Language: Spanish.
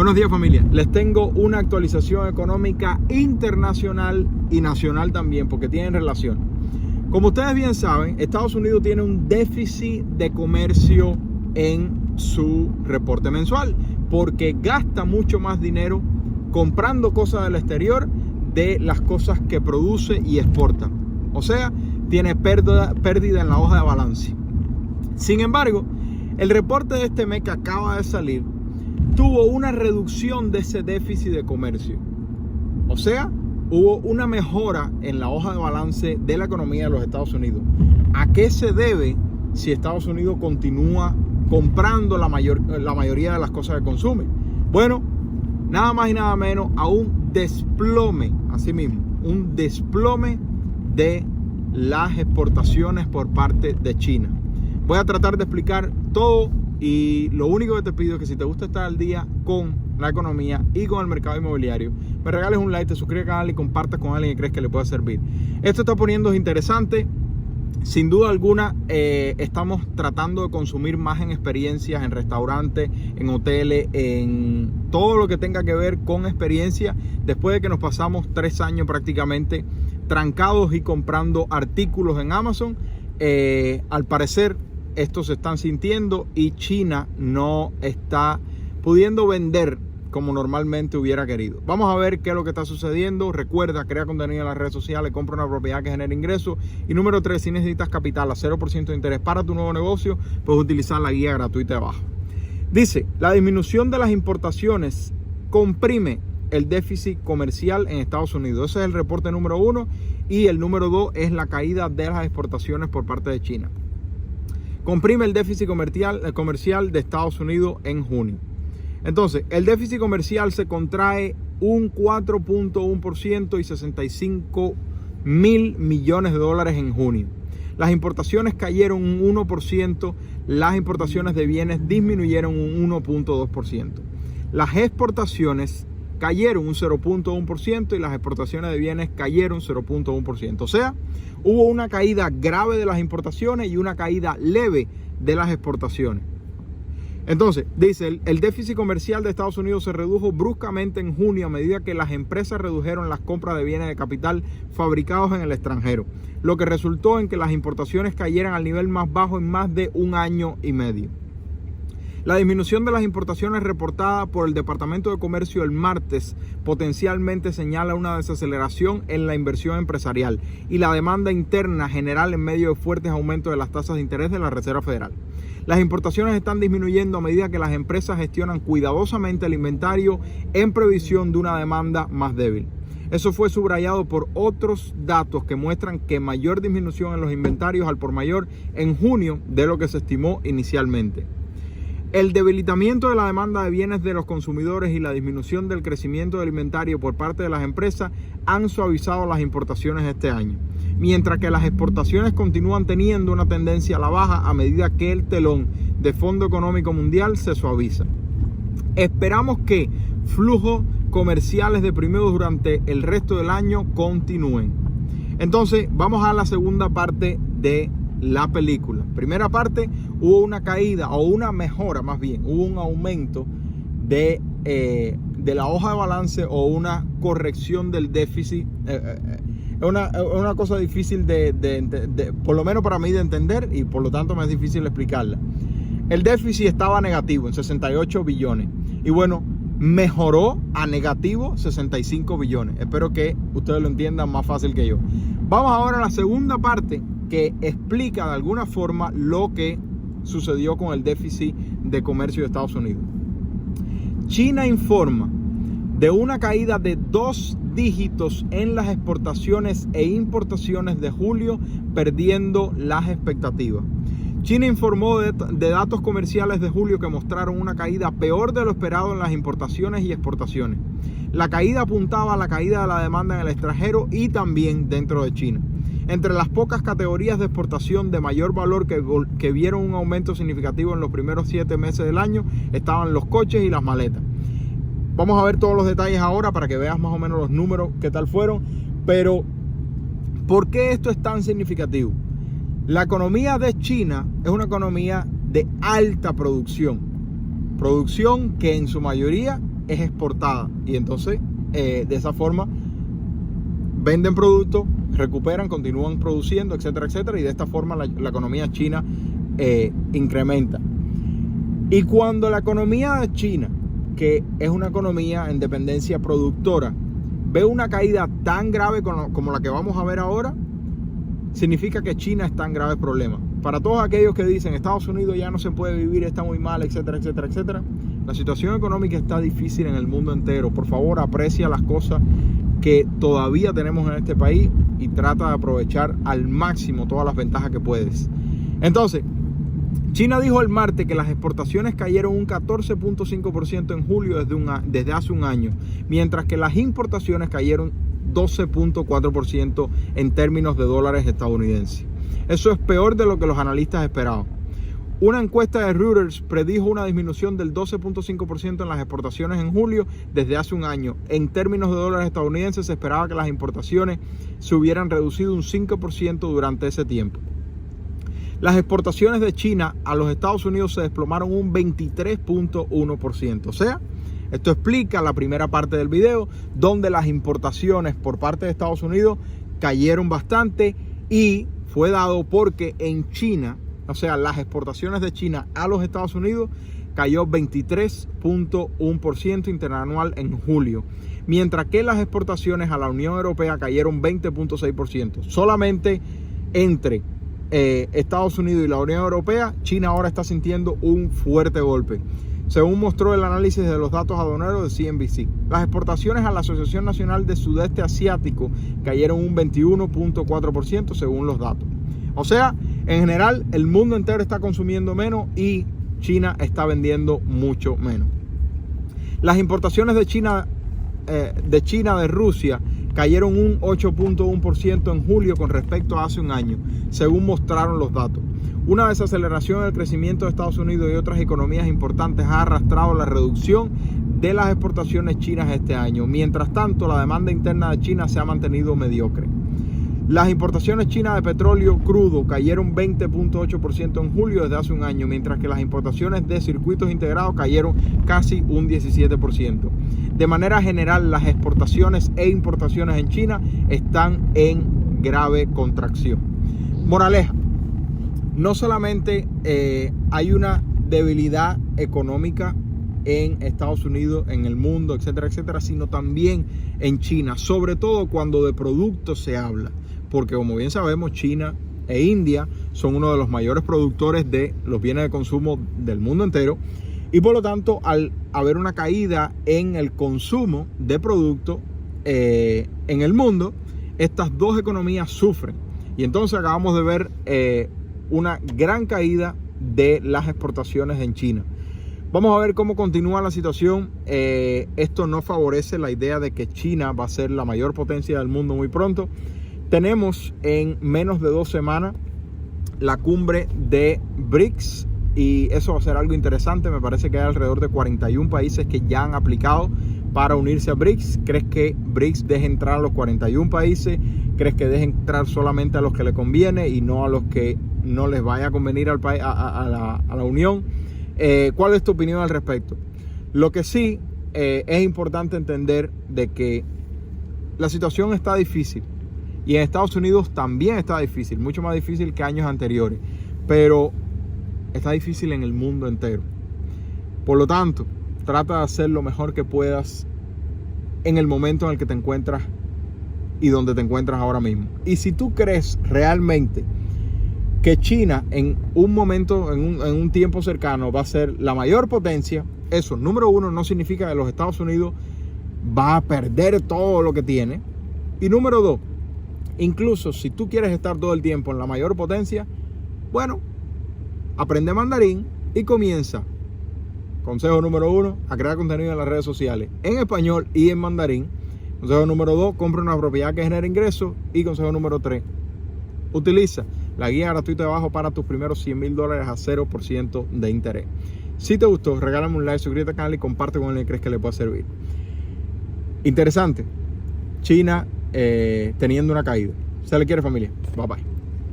Buenos días, familia. Les tengo una actualización económica internacional y nacional también, porque tienen relación. Como ustedes bien saben, Estados Unidos tiene un déficit de comercio en su reporte mensual, porque gasta mucho más dinero comprando cosas del exterior de las cosas que produce y exporta. O sea, tiene pérdida en la hoja de balance. Sin embargo, el reporte de este mes que acaba de salir tuvo una reducción de ese déficit de comercio. O sea, hubo una mejora en la hoja de balance de la economía de los Estados Unidos. ¿A qué se debe si Estados Unidos continúa comprando la mayoría de las cosas que consume? Bueno, nada más y nada menos a un desplome, así mismo, un desplome de las exportaciones por parte de China. Voy a tratar de explicar todo y lo único que te pido es que si te gusta estar al día con la economía y con el mercado inmobiliario, me regales un like, te suscribes al canal y compartas con alguien que crees que le pueda servir. Esto está poniéndose interesante. Sin duda alguna, estamos tratando de consumir más en experiencias, en restaurantes, en hoteles, en todo lo que tenga que ver con experiencia, después de que nos pasamos 3 años prácticamente trancados y comprando artículos en Amazon. Al parecer estos se están sintiendo y China no está pudiendo vender como normalmente hubiera querido. Vamos a ver qué es lo que está sucediendo. Recuerda, crea contenido en las redes sociales, compra una propiedad que genere ingresos. Y número 3, si necesitas capital a 0% de interés para tu nuevo negocio, puedes utilizar la guía gratuita de abajo. Dice, la disminución de las importaciones comprime el déficit comercial en Estados Unidos. Ese es el reporte número 1. Y el número 2 es la caída de las exportaciones por parte de China. Comprime el déficit comercial de Estados Unidos en junio. Entonces, el déficit comercial se contrae un 4.1% y 65 mil millones de dólares en junio. Las importaciones cayeron un 1%, las importaciones de bienes disminuyeron un 1.2%. Las exportaciones cayeron un 0.1% y las exportaciones de bienes cayeron 0.1%. O sea, hubo una caída grave de las importaciones y una caída leve de las exportaciones. Entonces, dice, el déficit comercial de Estados Unidos se redujo bruscamente en junio a medida que las empresas redujeron las compras de bienes de capital fabricados en el extranjero, lo que resultó en que las importaciones cayeran al nivel más bajo en más de 1 año y medio. La disminución de las importaciones reportada por el Departamento de Comercio el martes potencialmente señala una desaceleración en la inversión empresarial y la demanda interna general en medio de fuertes aumentos de las tasas de interés de la Reserva Federal. Las importaciones están disminuyendo a medida que las empresas gestionan cuidadosamente el inventario en previsión de una demanda más débil. Eso fue subrayado por otros datos que muestran que mayor disminución en los inventarios al por mayor en junio de lo que se estimó inicialmente. El debilitamiento de la demanda de bienes de los consumidores y la disminución del crecimiento del inventario por parte de las empresas han suavizado las importaciones este año, mientras que las exportaciones continúan teniendo una tendencia a la baja a medida que el telón de Fondo Económico Mundial se suaviza. Esperamos que flujos comerciales deprimidos durante el resto del año continúen. Entonces, vamos a la segunda parte de la película. Primera parte, hubo una caída o una mejora, más bien, hubo un aumento de la hoja de balance o una corrección del déficit. Es una cosa difícil de por lo menos para mí de entender y por lo tanto me es difícil explicarla. El déficit estaba negativo en 68 billones y bueno, mejoró a negativo 65 billones. Espero que ustedes lo entiendan más fácil que yo. Vamos ahora a la segunda parte que explica de alguna forma lo que sucedió con el déficit de comercio de Estados Unidos. China informa de una caída de 2 dígitos en las exportaciones e importaciones de julio, perdiendo las expectativas. China informó de datos comerciales de julio que mostraron una caída peor de lo esperado en las importaciones y exportaciones. La caída apuntaba a la caída de la demanda en el extranjero y también dentro de China. Entre las pocas categorías de exportación de mayor valor que vieron un aumento significativo en los primeros 7 meses del año estaban los coches y las maletas. Vamos a ver todos los detalles ahora para que veas más o menos los números que tal fueron. Pero, ¿por qué esto es tan significativo? La economía de China es una economía de alta producción. Producción que en su mayoría es exportada. Y entonces, de esa forma, venden productos, recuperan, continúan produciendo, etcétera, etcétera. Y de esta forma la economía china incrementa. Y cuando la economía de China, que es una economía en dependencia productora, ve una caída tan grave como la que vamos a ver ahora, significa que China está en graves problemas. Para todos aquellos que dicen Estados Unidos ya no se puede vivir, está muy mal, etcétera, etcétera, etcétera, la situación económica está difícil en el mundo entero. Por favor, aprecia las cosas que todavía tenemos en este país y trata de aprovechar al máximo todas las ventajas que puedes. Entonces, China dijo el martes que las exportaciones cayeron un 14.5% en julio desde hace un año, mientras que las importaciones cayeron 12.4% en términos de dólares estadounidenses. Eso es peor de lo que los analistas esperaban. Una encuesta de Reuters predijo una disminución del 12.5% en las exportaciones en julio desde hace un año. En términos de dólares estadounidenses, se esperaba que las importaciones se hubieran reducido un 5% durante ese tiempo. Las exportaciones de China a los Estados Unidos se desplomaron un 23.1%. O sea, esto explica la primera parte del video, donde las importaciones por parte de Estados Unidos cayeron bastante, y fue dado porque en China, o sea, las exportaciones de China a los Estados Unidos cayó 23.1% interanual en julio, mientras que las exportaciones a la Unión Europea cayeron 20.6%. Solamente entre Estados Unidos y la Unión Europea, China ahora está sintiendo un fuerte golpe, según mostró el análisis de los datos aduaneros de CNBC. Las exportaciones a la Asociación Nacional de Sudeste Asiático cayeron un 21.4% según los datos. O sea, en general, el mundo entero está consumiendo menos y China está vendiendo mucho menos. Las importaciones de China de Rusia cayeron un 8.1% en julio con respecto a hace un año, según mostraron los datos. Una desaceleración en el crecimiento de Estados Unidos y otras economías importantes ha arrastrado la reducción de las exportaciones chinas este año. Mientras tanto, la demanda interna de China se ha mantenido mediocre. Las importaciones chinas de petróleo crudo cayeron 20.8% en julio desde hace un año, mientras que las importaciones de circuitos integrados cayeron casi un 17%. De manera general, las exportaciones e importaciones en China están en grave contracción. Moraleja: no solamente hay una debilidad económica en Estados Unidos, en el mundo, etcétera, etcétera, sino también en China, sobre todo cuando de productos se habla, porque como bien sabemos, China e India son uno de los mayores productores de los bienes de consumo del mundo entero, y por lo tanto, al haber una caída en el consumo de productos en el mundo, estas dos economías sufren. Y entonces acabamos de ver una gran caída de las exportaciones en China. Vamos a ver cómo continúa la situación. Esto no favorece la idea de que China va a ser la mayor potencia del mundo muy pronto. Tenemos en menos de 2 semanas la cumbre de BRICS, y eso va a ser algo interesante. Me parece que hay alrededor de 41 países que ya han aplicado para unirse a BRICS. ¿Crees que BRICS deje entrar a los 41 países? ¿Crees que deje entrar solamente a los que le conviene y no a los que no les vaya a convenir al país, a la Unión? ¿Cuál es tu opinión al respecto? Lo que sí es importante entender de que la situación está difícil, y en Estados Unidos también está difícil, mucho más difícil que años anteriores, pero está difícil en el mundo entero. Por lo tanto, trata de hacer lo mejor que puedas en el momento en el que te encuentras y donde te encuentras ahora mismo. Y si tú crees realmente que China en un momento, en un tiempo cercano, va a ser la mayor potencia, eso, número uno, no significa que los Estados Unidos va a perder todo lo que tiene. Y número dos, incluso si tú quieres estar todo el tiempo en la mayor potencia, bueno, aprende mandarín y comienza. Consejo número 1, a crear contenido en las redes sociales en español y en mandarín. Consejo número 2, compra una propiedad que genere ingresos. Y consejo número 3, utiliza la guía gratuita de abajo para tus primeros $100,000 a 0% de interés. Si te gustó, regálame un like, suscríbete al canal y comparte con él que crees que le pueda servir. Interesante. China teniendo una caída. Se le quiere, familia. Bye bye.